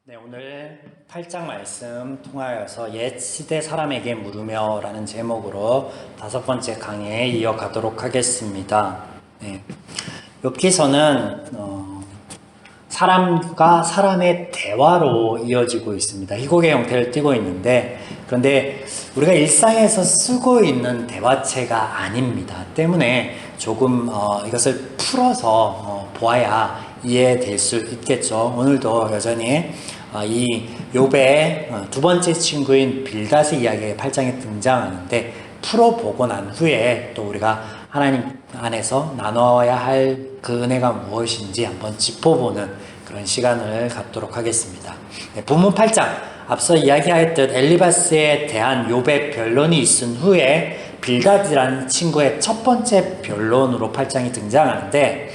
네, 오늘 8장 말씀 통하여서 옛 시대 사람에게 물으며 라는 제목으로 5번째 강의에 이어가도록 하겠습니다. 네, 여기서는 사람과 사람의 대화로 이어지고 있습니다. 희곡의 형태를 띠고 있는데, 그런데 우리가 일상에서 쓰고 있는 대화체가 아닙니다. 때문에 조금 이것을 풀어서 보아야 이해될 수 있겠죠. 오늘도 여전히 이 욥의 두 번째 친구인 빌닷의 이야기가 8장에 등장하는데, 풀어보고 난 후에 또 우리가 하나님 안에서 나눠야 할 그 은혜가 무엇인지 한번 짚어보는 그런 시간을 갖도록 하겠습니다. 네, 본문 8장 앞서 이야기하였듯 엘리바스에 대한 욥의 변론이 있은 후에 빌닷이라는 친구의 첫 번째 변론으로 8장이 등장하는데,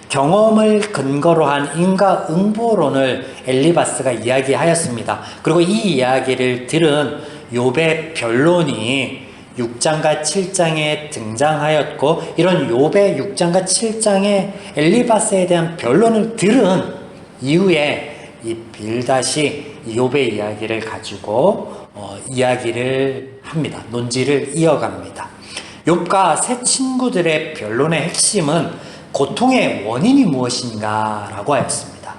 경험을 근거로 한 인과응보론을 엘리바스가 이야기하였습니다. 그리고 이 이야기를 들은 욥의 변론이 6장과 7장에 등장하였고, 이런 욥의 6장과 7장에 엘리바스에 대한 변론을 들은 이후에 이 빌닷이 욥의 이야기를 가지고 이야기를 합니다. 논지를 이어갑니다. 욥과 세 친구들의 변론의 핵심은 고통의 원인이 무엇인가 라고 하였습니다.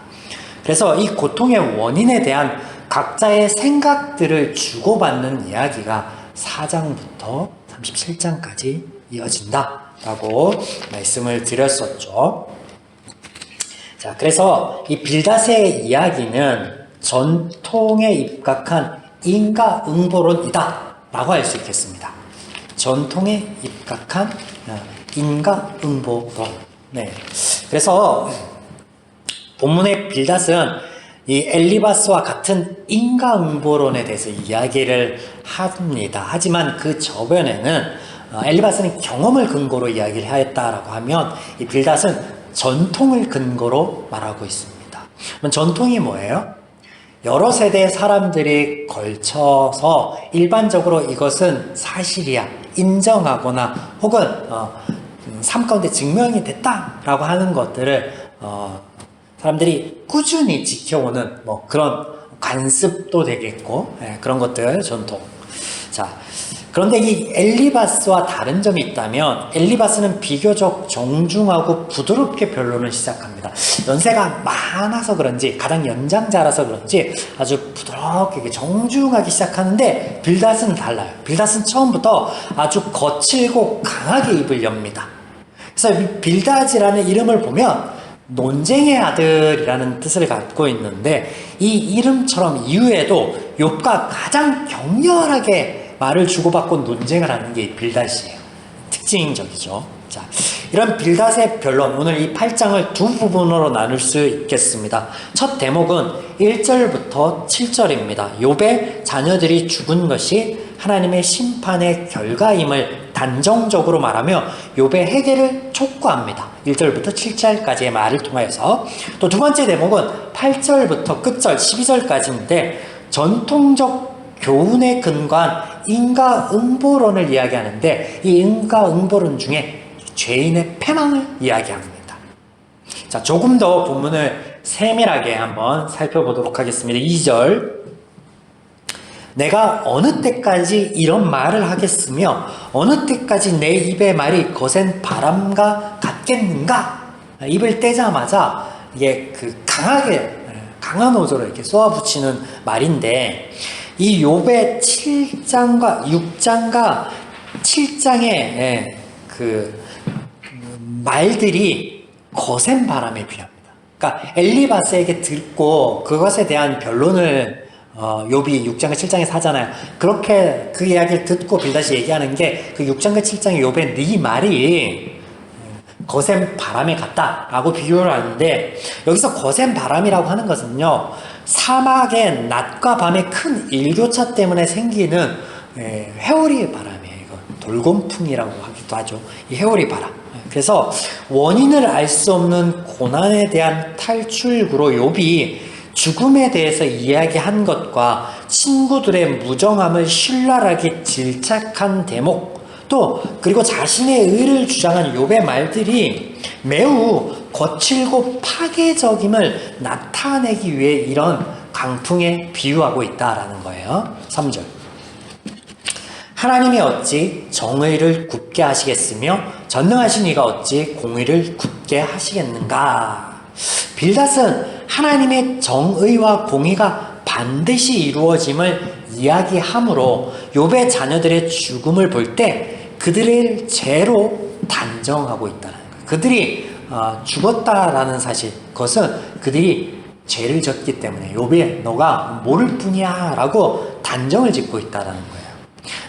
그래서 이 고통의 원인에 대한 각자의 생각들을 주고받는 이야기가 4장부터 37장까지 이어진다 라고 말씀을 드렸었죠. 자, 그래서 이 빌닷의 이야기는 전통에 입각한 인과응보론이다 라고 할 수 있겠습니다. 전통에 입각한 인과응보론. 네. 그래서 본문의 빌닷은 이 엘리바스와 같은 인과응보론에 대해서 이야기를 합니다. 하지만 그 저변에는 엘리바스는 경험을 근거로 이야기를 하였다라고 하면, 이 빌닷은 전통을 근거로 말하고 있습니다. 그럼 전통이 뭐예요? 여러 세대의 사람들이 걸쳐서 일반적으로 이것은 사실이야 인정하거나 혹은 삶 가운데 증명이 됐다라고 하는 것들을 사람들이 꾸준히 지켜오는 그런 관습도 되겠고, 그런 것들 전통. 자, 그런데 이 엘리바스와 다른 점이 있다면, 엘리바스는 비교적 정중하고 부드럽게 변론을 시작합니다. 연세가 많아서 그런지, 가장 연장자라서 그런지 아주 부드럽게 정중하게 시작하는데, 빌닷은 달라요. 빌닷은 처음부터 아주 거칠고 강하게 입을 엽니다. 그래서 이 빌닷이라는 이름을 보면 논쟁의 아들이라는 뜻을 갖고 있는데, 이 이름처럼 이후에도 욥과 가장 격렬하게 말을 주고받고 논쟁을 하는 게 빌닷이에요. 특징적이죠. 자, 이런 빌닷의 변론, 오늘 이 8장을 두 부분으로 나눌 수 있겠습니다. 첫 대목은 1절부터 7절입니다. 욥의 자녀들이 죽은 것이 하나님의 심판의 결과임을 단정적으로 말하며 욥의 해결을 촉구합니다. 1절부터 7절까지의 말을 통하여서. 또 두 번째 대목은 8절부터 끝절 12절까지인데, 전통적 교훈에 근거한 인과응보론을 이야기하는데, 이 인과응보론 중에 죄인의 패망을 이야기합니다. 자, 조금 더 본문을 세밀하게 한번 살펴보도록 하겠습니다. 2절. 내가 어느 때까지 이런 말을 하겠으며 어느 때까지 내 입의 말이 거센 바람과 같겠는가? 입을 떼자마자 이게 강한 어조로 이렇게 쏘아붙이는 말인데, 이 욥의 7장과 6장과 7장의 그 말들이 거센 바람에 비합니다. 그러니까 엘리바스에게 듣고 그것에 대한 변론을 욥이 6장과 7장에서 하잖아요. 그렇게 그 이야기를 듣고 빌닷이 얘기하는 게 그 6장과 7장의 욥의 네 말이 거센 바람에 같다라고 비교를 하는데, 여기서 거센 바람이라고 하는 것은요, 사막의 낮과 밤의 큰 일교차 때문에 생기는 회오리 바람이에요. 이거 돌곰풍이라고 하기도 하죠. 이 회오리 바람. 그래서 원인을 알 수 없는 고난에 대한 탈출구로 욥이 죽음에 대해서 이야기한 것과 친구들의 무정함을 신랄하게 질책한 대목, 또 그리고 자신의 의를 주장한 욥의 말들이 매우 거칠고 파괴적임을 나타내기 위해 이런 강풍에 비유하고 있다라는 거예요. 3절. 하나님이 어찌 정의를 굽게 하시겠으며 전능하신 이가 어찌 공의를 굽게 하시겠는가. 빌닷은 하나님의 정의와 공의가 반드시 이루어짐을 이야기하므로 욥의 자녀들의 죽음을 볼 때 그들을 죄로 단정하고 있다는 거예요. 그들이 죽었다라는 사실, 그것은 그들이 죄를 졌기 때문에 욥이 너가 모를 뿐이야 라고 단정을 짓고 있다는 거예요.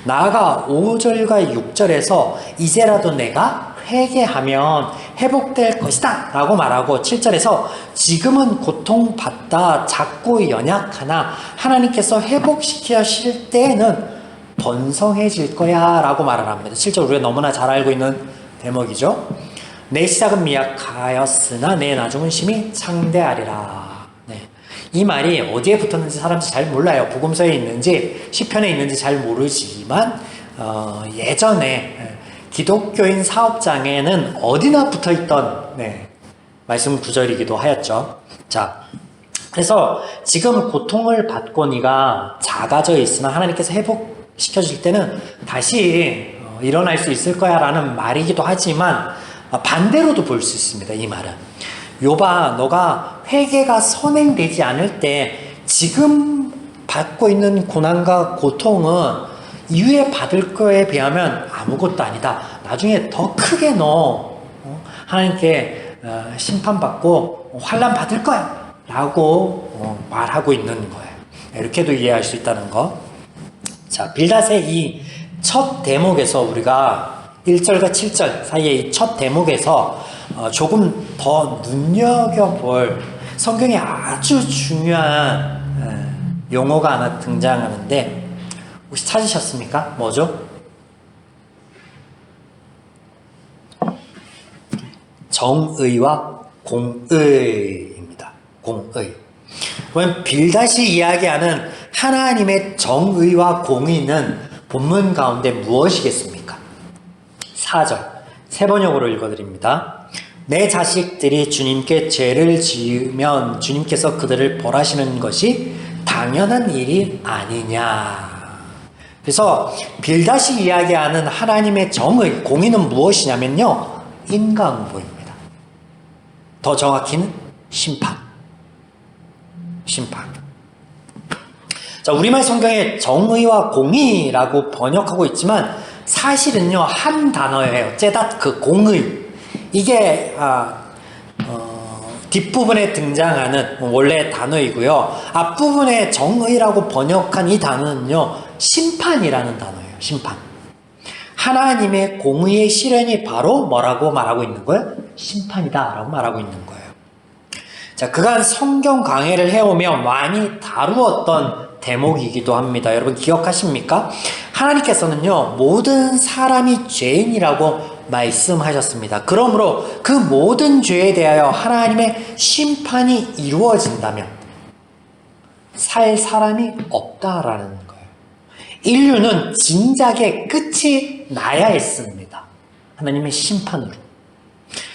나아가 5절과 6절에서 이제라도 내가 회개하면 회복될 것이다 라고 말하고 7절에서 지금은 고통받다 작고 연약하나 하나님께서 회복시키실 때에는 번성해질 거야 라고 말을 합니다. 7절 우리가 너무나 잘 알고 있는 대목이죠. 내 시작은 미약하였으나 내 나중은 심히 창대하리라. 네. 이 말이 어디에 붙었는지 사람들이 잘 몰라요. 복음서에 있는지 시편에 있는지 잘 모르지만 예전에 기독교인 사업장에는 어디나 붙어있던 말씀 구절이기도 하였죠. 자, 그래서 지금 고통을 받고 네가 작아져 있으나 하나님께서 회복시켜줄 때는 다시 일어날 수 있을 거야 라는 말이기도 하지만 반대로도 볼 수 있습니다. 이 말은 욥아, 너가 회개가 선행되지 않을 때 지금 받고 있는 고난과 고통은 이후에 받을 거에 비하면 아무것도 아니다. 나중에 더 크게 너 하나님께 심판받고 환난 받을 거야 라고 말하고 있는 거예요. 이렇게도 이해할 수 있다는 거. 자, 빌닷의 이 첫 대목에서 우리가 1절과 7절 사이의 이 첫 대목에서 조금 더 눈여겨볼 성경에 아주 중요한 용어가 하나 등장하는데 혹시 찾으셨습니까? 뭐죠? 정의와 공의입니다. 공의. 그러면 빌닷이 이야기하는 하나님의 정의와 공의는 본문 가운데 무엇이겠습니까? 4절 세 번역으로 읽어드립니다. 내 자식들이 주님께 죄를 지으면 주님께서 그들을 벌하시는 것이 당연한 일이 아니냐. 그래서 빌닷이 이야기하는 하나님의 정의, 공의는 무엇이냐면요, 인과응보입니다. 더 정확히는 심판. 자, 우리말 성경에 정의와 공의라고 번역하고 있지만 사실은요 한 단어예요. 제다크, 공의. 이게 뒷부분에 등장하는 원래 단어이고요. 앞부분에 정의라고 번역한 이 단어는요 심판이라는 단어예요. 심판. 하나님의 공의의 실현이 바로 뭐라고 말하고 있는 거예요? 심판이다 라고 말하고 있는 거예요. 자, 그간 성경 강해를 해오며 많이 다루었던 대목이기도 합니다. 여러분 기억하십니까? 하나님께서는요 모든 사람이 죄인이라고 말씀하셨습니다. 그러므로 그 모든 죄에 대하여 하나님의 심판이 이루어진다면 살 사람이 없다라는 거예요. 인류는 진작에 끝이 나야 했습니다. 하나님의 심판으로.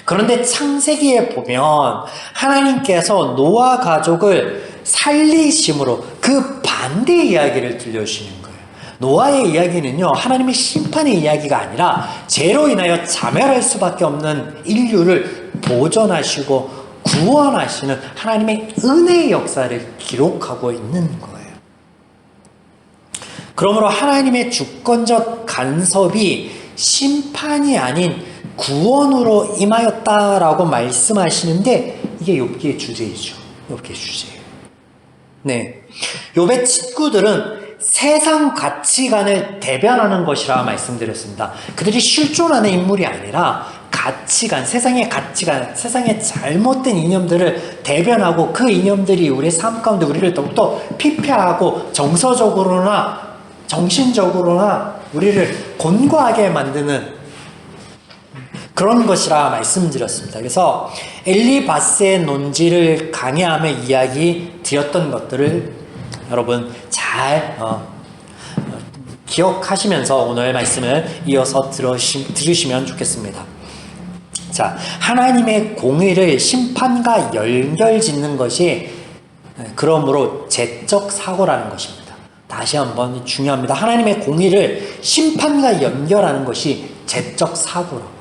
그런데 창세기에 보면 하나님께서 노아 가족을 살리심으로 그 반대 이야기를 들려주시는 거예요. 노아의 이야기는요 하나님의 심판의 이야기가 아니라 죄로 인하여 자멸할 수밖에 없는 인류를 보존하시고 구원하시는 하나님의 은혜의 역사를 기록하고 있는 거예요. 그러므로 하나님의 주권적 간섭이 심판이 아닌 구원으로 임하였다라고 말씀하시는데 이게 욥기의 주제이죠. 욥기의 주제예요. 네, 욥의 친구들은 세상 가치관을 대변하는 것이라 말씀드렸습니다. 그들이 실존하는 인물이 아니라 가치관, 세상의 가치관, 세상의 잘못된 이념들을 대변하고 그 이념들이 우리의 삶 가운데 우리를 더욱더 피폐하고 정서적으로나 정신적으로나 우리를 곤고하게 만드는 그런 것이라 말씀드렸습니다. 그래서 엘리바스의 논지를 강해하며 이야기 드렸던 것들을 여러분 잘 기억하시면서 오늘 말씀을 이어서 들으시면 좋겠습니다. 자, 하나님의 공의를 심판과 연결짓는 것이 그러므로 제적 사고라는 것입니다. 다시 한번 중요합니다. 하나님의 공의를 심판과 연결하는 것이 제적 사고라고요.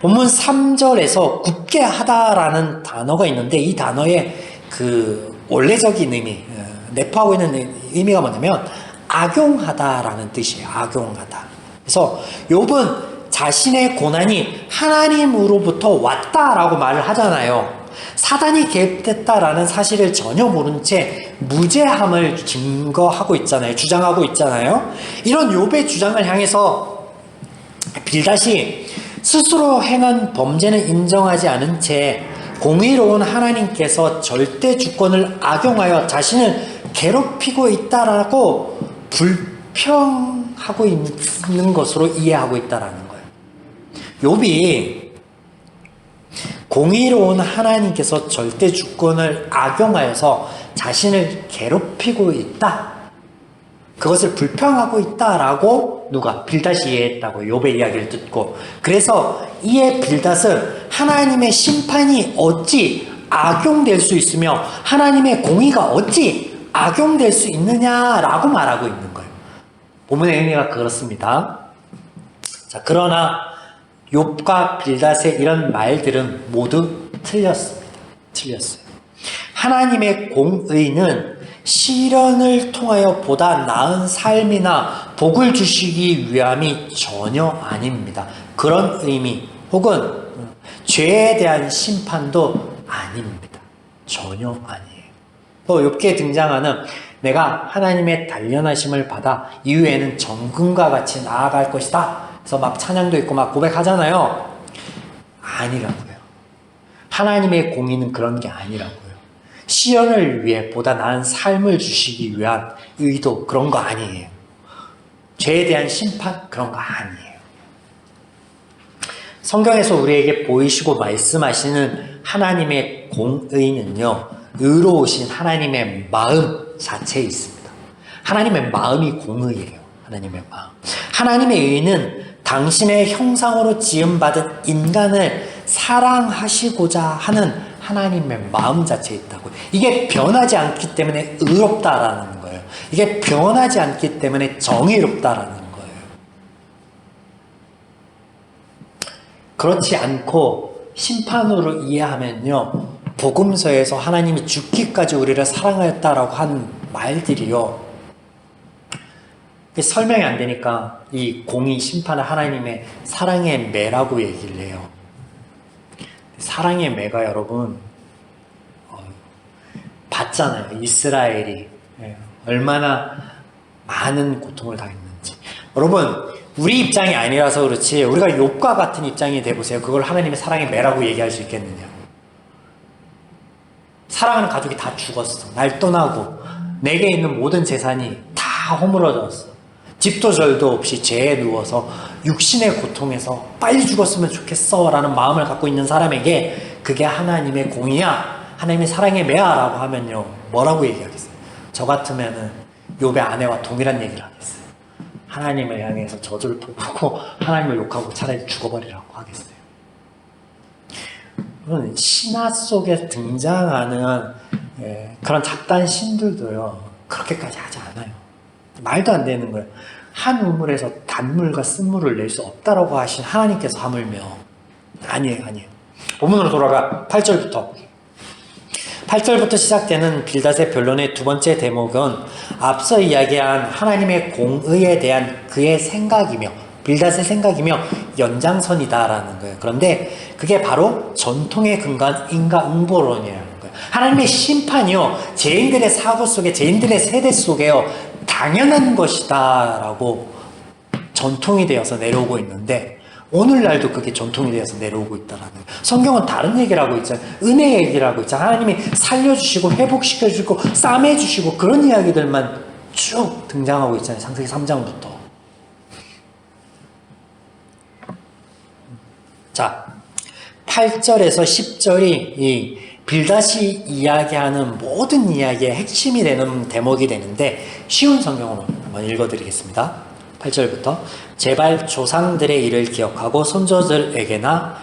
본문 3절에서 굳게 하다라는 단어가 있는데 이 단어의 그 원래적인 의미, 내포하고 있는 의미가 뭐냐면 악용하다라는 뜻이에요. 악용하다. 그래서 욥은 자신의 고난이 하나님으로부터 왔다라고 말을 하잖아요. 사단이 개입됐다라는 사실을 전혀 모른 채 무죄함을 증거하고 있잖아요. 주장하고 있잖아요. 이런 욥의 주장을 향해서 빌닷이 스스로 행한 범죄는 인정하지 않은 채 공의로운 하나님께서 절대 주권을 악용하여 자신을 괴롭히고 있다라고 불평하고 있는 것으로 이해하고 있다라는 거예요. 욥이 공의로운 하나님께서 절대 주권을 악용하여서 자신을 괴롭히고 있다. 그것을 불평하고 있다라고 누가? 빌닷이 이해했다고. 욥의 이야기를 듣고. 그래서 이에 빌닷은 하나님의 심판이 어찌 악용될 수 있으며 하나님의 공의가 어찌 악용될 수 있느냐라고 말하고 있는 거예요. 본문의 의미가 그렇습니다. 자, 그러나 욥과 빌닷의 이런 말들은 모두 틀렸습니다. 틀렸어요. 하나님의 공의는 시련을 통하여 보다 나은 삶이나 복을 주시기 위함이 전혀 아닙니다. 그런 의미 혹은 죄에 대한 심판도 아닙니다. 전혀 아니에요. 또 욥기에 등장하는 내가 하나님의 단련하심을 받아 이후에는 정금과 같이 나아갈 것이다. 그래서 막 찬양도 있고 막 고백하잖아요. 아니라고요. 하나님의 공의는 그런 게 아니라고요. 시련을 위해 보다 나은 삶을 주시기 위한 의도, 그런 거 아니에요. 죄에 대한 심판, 그런 거 아니에요. 성경에서 우리에게 보이시고 말씀하시는 하나님의 공의는요, 의로우신 하나님의 마음 자체에 있습니다. 하나님의 마음이 공의예요. 하나님의 마음. 하나님의 의는 당신의 형상으로 지음받은 인간을 사랑하시고자 하는 하나님의 마음 자체에 있다고. 이게 변하지 않기 때문에 의롭다라는 거예요. 이게 변하지 않기 때문에 정의롭다라는 거예요. 그렇지 않고 심판으로 이해하면요, 복음서에서 하나님이 죽기까지 우리를 사랑하였다라고 한 말들이요, 설명이 안 되니까 이 공의 심판을 하나님의 사랑의 매라고 얘기를 해요. 사랑의 매가 여러분 봤잖아요. 이스라엘이 얼마나 많은 고통을 당했는지. 여러분, 우리 입장이 아니라서 그렇지 우리가 욥과 같은 입장이 돼보세요. 그걸 하나님의 사랑의 매라고 얘기할 수 있겠느냐. 사랑하는 가족이 다 죽었어. 날 떠나고 내게 있는 모든 재산이 다 허물어졌어. 집도 절도 없이 죄에 누워서 육신의 고통에서 빨리 죽었으면 좋겠어 라는 마음을 갖고 있는 사람에게 그게 하나님의 공의야, 하나님의 사랑의 매야 라고 하면요, 뭐라고 얘기하겠어요? 저 같으면은 욥의 아내와 동일한 얘기를 하겠어요. 하나님을 향해서 저주를 퍼붓고 하나님을 욕하고 차라리 죽어버리라고 하겠어요. 그런 신화 속에 등장하는 그런 잡다한 신들도요, 그렇게까지 하지 않아요. 말도 안 되는 거예요. 한 우물에서 단물과 쓴물을 낼 수 없다라고 하신 하나님께서 하물며, 아니에요. 본문으로 돌아가 8절부터 시작되는 빌닷의 변론의 두 번째 대목은 앞서 이야기한 하나님의 공의에 대한 그의 생각이며 빌닷의 생각이며 연장선이다라는 거예요. 그런데 그게 바로 전통에 근거한 인과응보론이라는 거예요. 하나님의 심판이요, 죄인들의 사고 속에, 죄인들의 세대 속에요, 당연한 것이다 라고 전통이 되어서 내려오고 있는데, 오늘날도 그게 전통이 되어서 내려오고 있다라는 거예요. 성경은 다른 얘기를 하고 있잖아요. 은혜 얘기를 하고 있잖아요. 하나님이 살려주시고 회복시켜주시고 싸매주시고 그런 이야기들만 쭉 등장하고 있잖아요. 창세기 3장부터. 자, 8절에서 10절이 이 빌닷이 이야기하는 모든 이야기의 핵심이 되는 대목이 되는데, 쉬운 성경으로 한번 읽어드리겠습니다. 8절부터 제발 조상들의 일을 기억하고 손조들에게서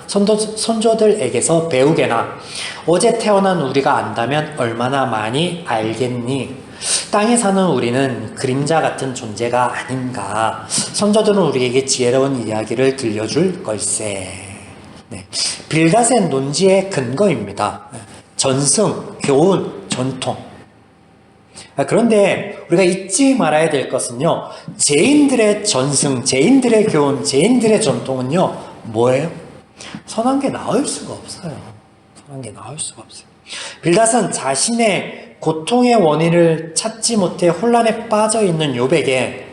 배우게나 어제 태어난 우리가 안다면 얼마나 많이 알겠니? 땅에 사는 우리는 그림자 같은 존재가 아닌가. 선조들은 우리에게 지혜로운 이야기를 들려줄 걸세. 네. 빌닷의 논지의 근거입니다. 전승, 교훈, 전통. 그런데 우리가 잊지 말아야 될 것은요, 죄인들의 전승, 죄인들의 교훈, 죄인들의 전통은요, 뭐예요? 선한 게 나을 수가 없어요. 선한 게 나을 수가 없어요. 빌닷은 자신의 고통의 원인을 찾지 못해 혼란에 빠져 있는 욥에게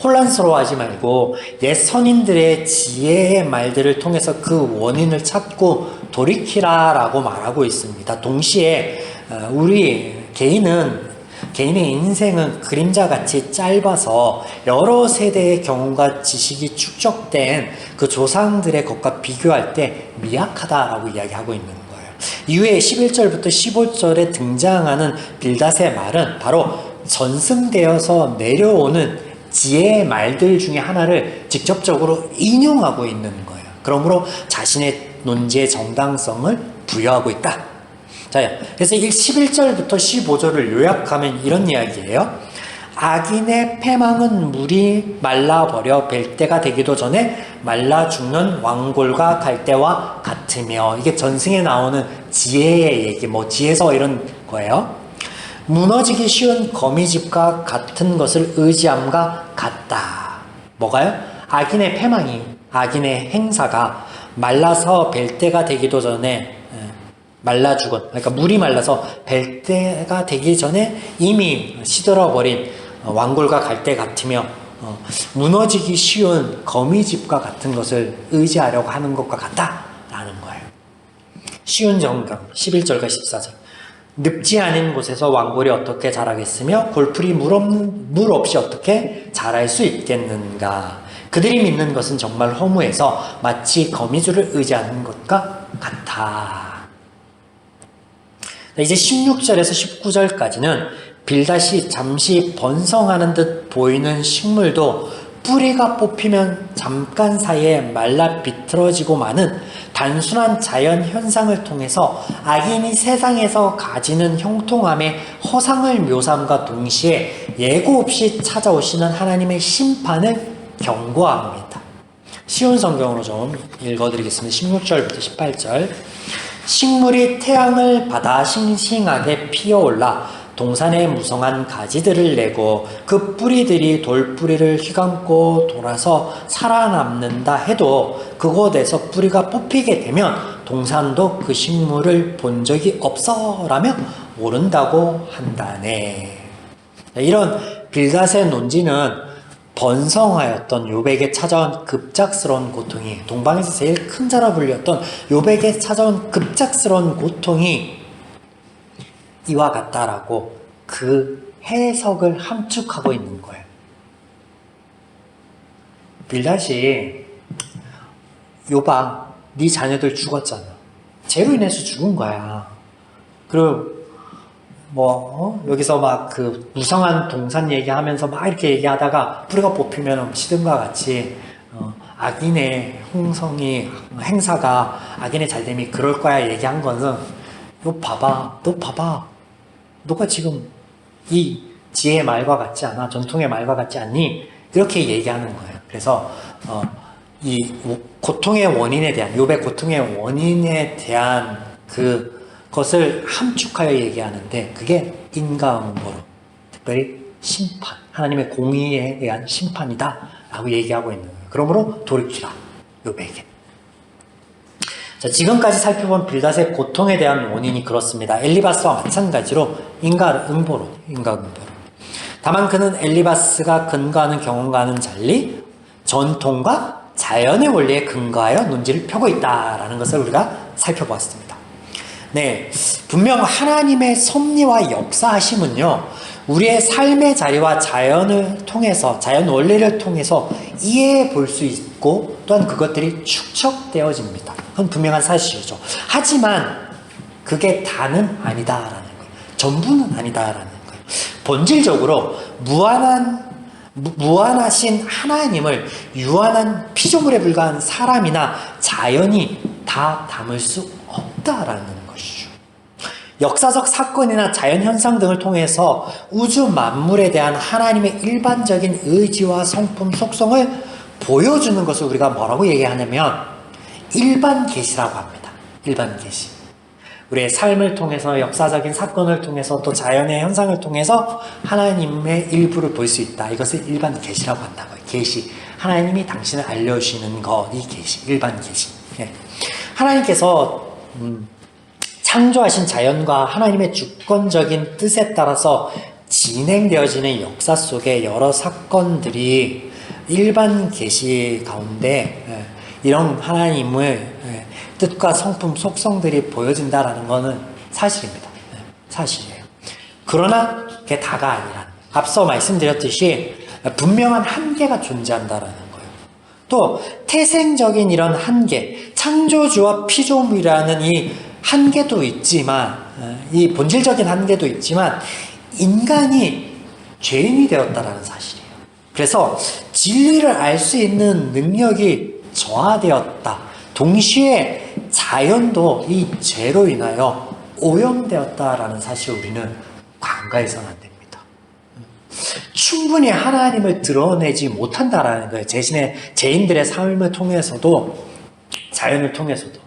혼란스러워하지 말고 옛 선인들의 지혜의 말들을 통해서 그 원인을 찾고 돌이키라라고 말하고 있습니다. 동시에 우리 개인의 인생은 그림자같이 짧아서 여러 세대의 경험과 지식이 축적된 그 조상들의 것과 비교할 때 미약하다라고 이야기하고 있는 거예요. 이후에 11절부터 15절에 등장하는 빌닷의 말은 바로 전승되어서 내려오는 지혜의 말들 중에 하나를 직접적으로 인용하고 있는 거예요. 그러므로 자신의 논지의 정당성을 부여하고 있다. 자, 그래서 11절부터 15절을 요약하면 이런 이야기예요. 악인의 패망은 물이 말라버려 뵐 때가 되기도 전에 말라 죽는 왕골과 갈대와 같으며, 이게 전승에 나오는 지혜의 얘기, 지혜서 이런 거예요. 무너지기 쉬운 거미집과 같은 것을 의지함과 같다. 뭐가요? 악인의 패망이, 악인의 행사가 말라서 뵐 때가 되기도 전에 말라 죽은, 그러니까 물이 말라서 뵐 때가 되기 전에 이미 시들어버린 왕골과 갈대 같으며 무너지기 쉬운 거미집과 같은 것을 의지하려고 하는 것과 같다라는 거예요. 쉬운 정강 11절과 14절. 늪지 않은 곳에서 왕골이 어떻게 자라겠으며 골풀이 물 없이 어떻게 자랄 수 있겠는가. 그들이 믿는 것은 정말 허무해서 마치 거미줄을 의지하는 것과 같아. 이제 16절에서 19절까지는 빌닷이 잠시 번성하는 듯 보이는 식물도 뿌리가 뽑히면 잠깐 사이에 말라 비틀어지고 마는 단순한 자연 현상을 통해서 악인이 세상에서 가지는 형통함의 허상을 묘사함과 동시에 예고 없이 찾아오시는 하나님의 심판을 경고합니다. 쉬운 성경으로 좀 읽어드리겠습니다. 16절부터 18절. 식물이 태양을 받아 싱싱하게 피어올라 동산에 무성한 가지들을 내고 그 뿌리들이 돌뿌리를 휘감고 돌아서 살아남는다 해도 그곳에서 뿌리가 뽑히게 되면 동산도 그 식물을 본 적이 없어라며 모른다고 한다네. 이런 빌닷의 논지는 번성하였던 욥에게 찾아온 급작스러운 고통이, 동방에서 제일 큰 자라 불렸던 욥에게 찾아온 급작스러운 고통이 이와 같다라고 그 해석을 함축하고 있는 거예요. 빌닷이 욥아, 네 자녀들 죽었잖아. 죄로 인해서 죽은 거야. 그리고 여기서 막 그 무성한 동산 얘기하면서 막 이렇게 얘기하다가 뿌리가 뽑히면 시든과 같이 악인의 행사가 악인의 잘됨이 그럴 거야 얘기한 것은 너 봐봐. 너가 지금 이 지혜의 말과 같지 않아? 전통의 말과 같지 않니? 이렇게 얘기하는 거예요. 그래서 이 고통의 원인에 대한, 욥의 고통의 원인에 대한 그것을 함축하여 얘기하는데 그게 인과응보로, 특별히 심판, 하나님의 공의에 의한 심판이다 라고 얘기하고 있는 거예요. 그러므로 돌이키라, 욥에게. 자, 지금까지 살펴본 빌닷의 고통에 대한 원인이 그렇습니다. 엘리바스와 마찬가지로 인과응보로. 다만 그는 엘리바스가 근거하는 경험과는 달리 전통과 자연의 원리에 근거하여 논지를 펴고 있다라는 것을 우리가 살펴보았습니다. 네, 분명 하나님의 섭리와 역사하심은요, 우리의 삶의 자리와 자연을 통해서, 자연 원리를 통해서 이해해 볼 수 있고 또한 그것들이 축적되어집니다. 그건 분명한 사실이죠. 하지만 그게 다는 아니다라는 거예요. 전부는 아니다라는 거예요. 본질적으로 무한한 무한하신 하나님을 유한한 피조물에 불과한 사람이나 자연이 다 담을 수 없다라는 것이죠. 역사적 사건이나 자연현상 등을 통해서 우주 만물에 대한 하나님의 일반적인 의지와 성품, 속성을 보여주는 것을 우리가 뭐라고 얘기하냐면 일반 계시라고 합니다. 일반 계시. 우리의 삶을 통해서, 역사적인 사건을 통해서, 또 자연의 현상을 통해서 하나님의 일부를 볼 수 있다. 이것을 일반 계시라고 한다고요. 계시. 하나님이 당신을 알려주시는 것, 이 계시, 일반 계시. 예. 하나님께서 창조하신 자연과 하나님의 주권적인 뜻에 따라서 진행되어지는 역사 속에 여러 사건들이 일반 계시 가운데 이런 하나님의 뜻과 성품, 속성들이 보여진다라는 것은 사실입니다. 사실이에요. 그러나 그게 다가 아니라 앞서 말씀드렸듯이 분명한 한계가 존재한다라는 거예요. 또 태생적인 이런 한계, 창조주와 피조물이라는 이 한계도 있지만, 이 본질적인 한계도 있지만 인간이 죄인이 되었다라는 사실이에요. 그래서 진리를 알 수 있는 능력이 저하되었다. 동시에 자연도 이 죄로 인하여 오염되었다라는 사실을 우리는 간과해서는 안 됩니다. 충분히 하나님을 드러내지 못한다라는 거예요. 죄인들의 삶을 통해서도, 자연을 통해서도.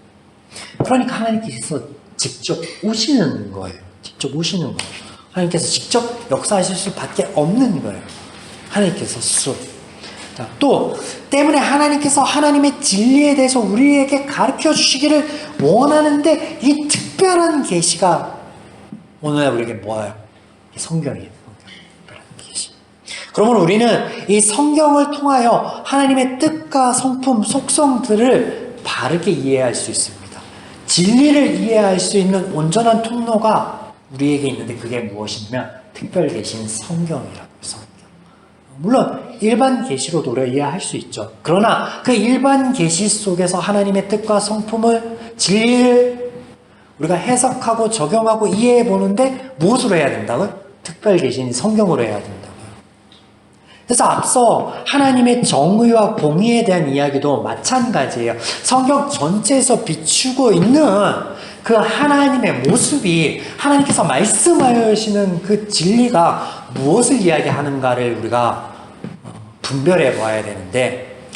그러니까 하나님께서 직접 오시는 거예요. 직접 오시는 거예요. 하나님께서 직접 역사하실 수밖에 없는 거예요. 하나님께서 스스로. 자, 또 때문에 하나님께서 하나님의 진리에 대해서 우리에게 가르쳐 주시기를 원하는데 이 특별한 계시가 오늘날 우리에게 뭐예요? 성경이에요. 특별한 계시. 그러면 우리는 이 성경을 통하여 하나님의 뜻과 성품, 속성들을 바르게 이해할 수 있습니다. 진리를 이해할 수 있는 온전한 통로가 우리에게 있는데 그게 무엇이냐면 특별 계시인 성경이라고. 물론 일반 계시로도 우리가 이해할 수 있죠. 그러나 그 일반 계시 속에서 하나님의 뜻과 성품을, 진리를 우리가 해석하고 적용하고 이해해 보는데 무엇으로 해야 된다고요? 특별 계시인 성경으로 해야 된다고요. 그래서 앞서 하나님의 정의와 공의에 대한 이야기도 마찬가지예요. 성경 전체에서 비추고 있는 그 하나님의 모습이, 하나님께서 말씀하시는 그 진리가 무엇을 이야기하는가를 우리가 분별해 봐야 되는데,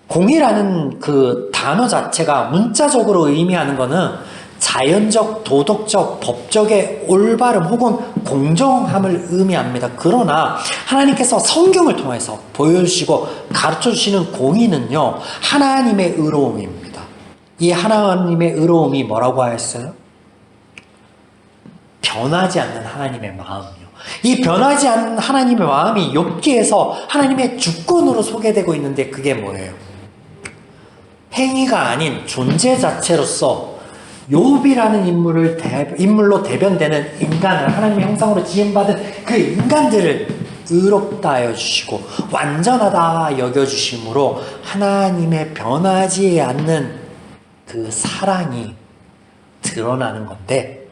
공의라는 그 단어 자체가 문자적으로 의미하는 것은 자연적, 도덕적, 법적의 올바름 혹은 공정함을 의미합니다. 그러나 하나님께서 성경을 통해서 보여주시고 가르쳐주시는 공의는요, 하나님의 의로움입니다. 이 하나님의 의로움이 뭐라고 하였어요? 변하지 않는 하나님의 마음이요. 이 변하지 않는 하나님의 마음이 욥기에서 하나님의 주권으로 소개되고 있는데 그게 뭐예요? 행위가 아닌 존재 자체로서 욥이라는 인물로 대변되는 인간을, 하나님의 형상으로 지음받은 그 인간들을 의롭다 하여 주시고 완전하다 여겨주심으로 하나님의 변하지 않는 그 사랑이 드러나는 건데,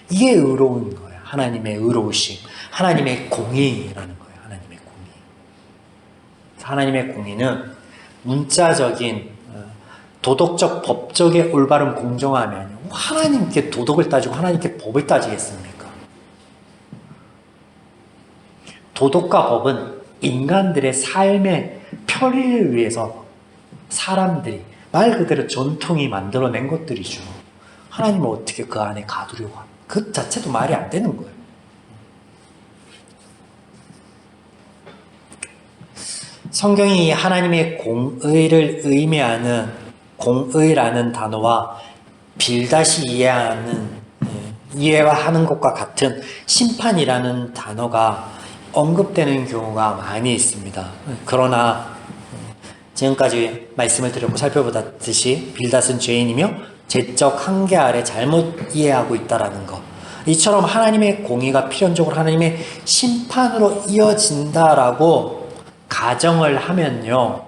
이게 의로운 거예요. 하나님의 의로우심, 하나님의 공의라는 거예요. 하나님의 공의. 하나님의 공의는 문자적인 도덕적, 법적의 올바른 공정함이 아니고 하나님께 도덕을 따지고 하나님께 법을 따지겠습니까? 도덕과 법은 인간들의 삶의 편리를 위해서 사람들이, 말 그대로 전통이 만들어낸 것들이죠. 하나님은 어떻게 그 안에 가두려고 합니까? 그 자체도 말이 안 되는 거예요. 성경이 하나님의 공의를 의미하는 공의라는 단어와 빌다시 이해하는 것과 같은 심판이라는 단어가 언급되는 경우가 많이 있습니다. 그러나 지금까지 말씀을 드렸고 살펴보았듯이 빌닷은 죄인이며 죄적 한계 아래 잘못 이해하고 있다는 것, 이처럼 하나님의 공의가 필연적으로 하나님의 심판으로 이어진다라고 가정을 하면요,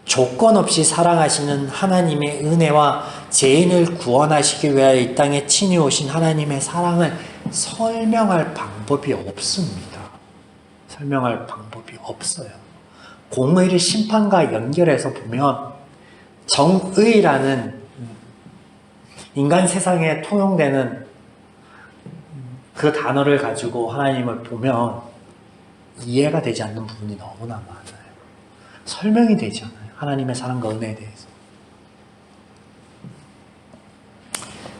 조건 없이 사랑하시는 하나님의 은혜와 죄인을 구원하시기 위하여 이 땅에 친히 오신 하나님의 사랑을 설명할 방법이 없습니다. 설명할 방법이 없어요. 공의를 심판과 연결해서 보면 정의라는 인간 세상에 통용되는 그 단어를 가지고 하나님을 보면 이해가 되지 않는 부분이 너무나 많아요. 설명이 되지 않아요. 하나님의 사랑과 은혜에 대해서.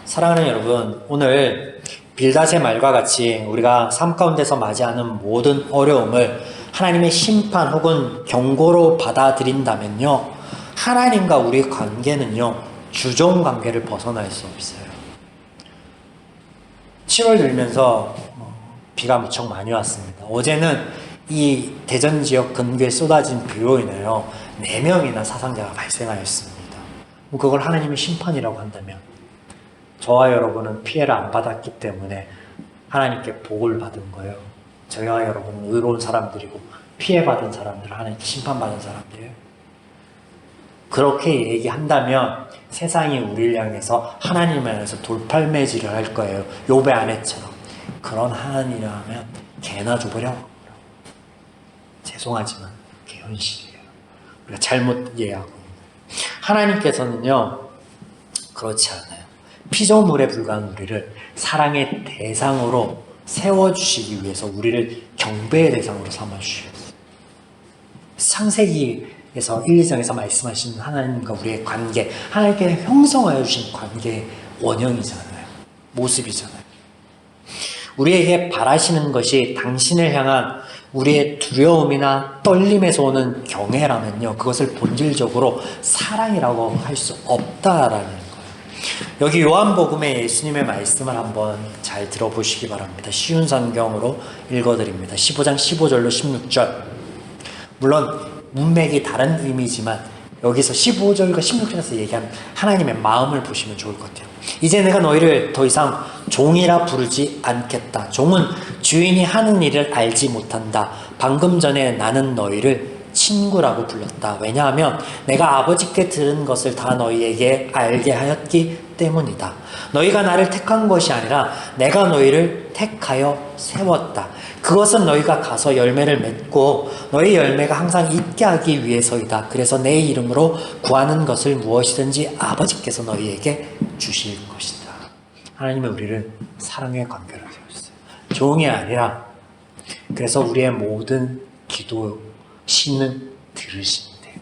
사랑하는 여러분, 오늘 빌닷의 말과 같이 우리가 삶 가운데서 맞이하는 모든 어려움을 하나님의 심판 혹은 경고로 받아들인다면요, 하나님과 우리의 관계는요, 주종 관계를 벗어날 수 없어요. 7월 들면서 비가 무척 많이 왔습니다. 어제는 이 대전 지역 근교에 쏟아진 비로 인하여 4명이나 사상자가 발생하였습니다. 그걸 하나님의 심판이라고 한다면 저와 여러분은 피해를 안 받았기 때문에 하나님께 복을 받은 거예요. 저와 여러분은 의로운 사람들이고 피해받은 사람들, 하나님께 심판받은 사람들이에요. 그렇게 얘기한다면 세상이 우리를 향해서 하나님을 향해서 돌팔매질을 할 거예요. 욥의 아내처럼. 그런 하나님이라면 개나 줘버려. 죄송하지만 그게 현실이에요. 우리가 잘못 이해하고 하나님께서는요, 그렇지 않아요. 피조물에 불과한 우리를 사랑의 대상으로 세워주시기 위해서 우리를 경배의 대상으로 삼아주셨어요. 창세기에서 1, 2장에서 말씀하신 하나님과 우리의 관계, 하나님께 형성하여 주신 관계의 원형이잖아요. 모습이잖아요. 우리에게 바라시는 것이 당신을 향한 우리의 두려움이나 떨림에서 오는 경외라면요, 그것을 본질적으로 사랑이라고 할 수 없다라는 거예요. 여기 요한복음의 예수님의 말씀을 한번 잘 들어보시기 바랍니다. 쉬운 성경으로 읽어드립니다. 15장 15절로 16절. 물론 문맥이 다른 의미지만 여기서 15절과 16절에서 얘기한 하나님의 마음을 보시면 좋을 것 같아요. 이제 내가 너희를 더 이상 종이라 부르지 않겠다. 종은 주인이 하는 일을 알지 못한다. 방금 전에 나는 너희를 친구라고 불렀다. 왜냐하면 내가 아버지께 들은 것을 다 너희에게 알게 하였기 때문이다. 너희가 나를 택한 것이 아니라 내가 너희를 택하여 세웠다. 그것은 너희가 가서 열매를 맺고 너희 열매가 항상 있게 하기 위해서이다. 그래서 내 이름으로 구하는 것을 무엇이든지 아버지께서 너희에게 주실 것이다. 하나님은 우리를 사랑의 관계로 세웠어요. 종이 아니라. 그래서 우리의 모든 기도 신은 들으신대.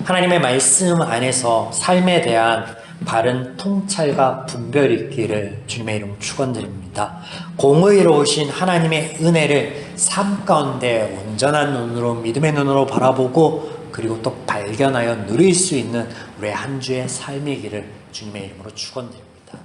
하나님의 말씀 안에서 삶에 대한 바른 통찰과 분별이 있기를 주님의 이름으로 축원드립니다. 공의로우신 하나님의 은혜를 삶 가운데 온전한 눈으로, 믿음의 눈으로 바라보고 그리고 또 발견하여 누릴 수 있는 우리의 한 주의 삶이기를 주님의 이름으로 축원드립니다.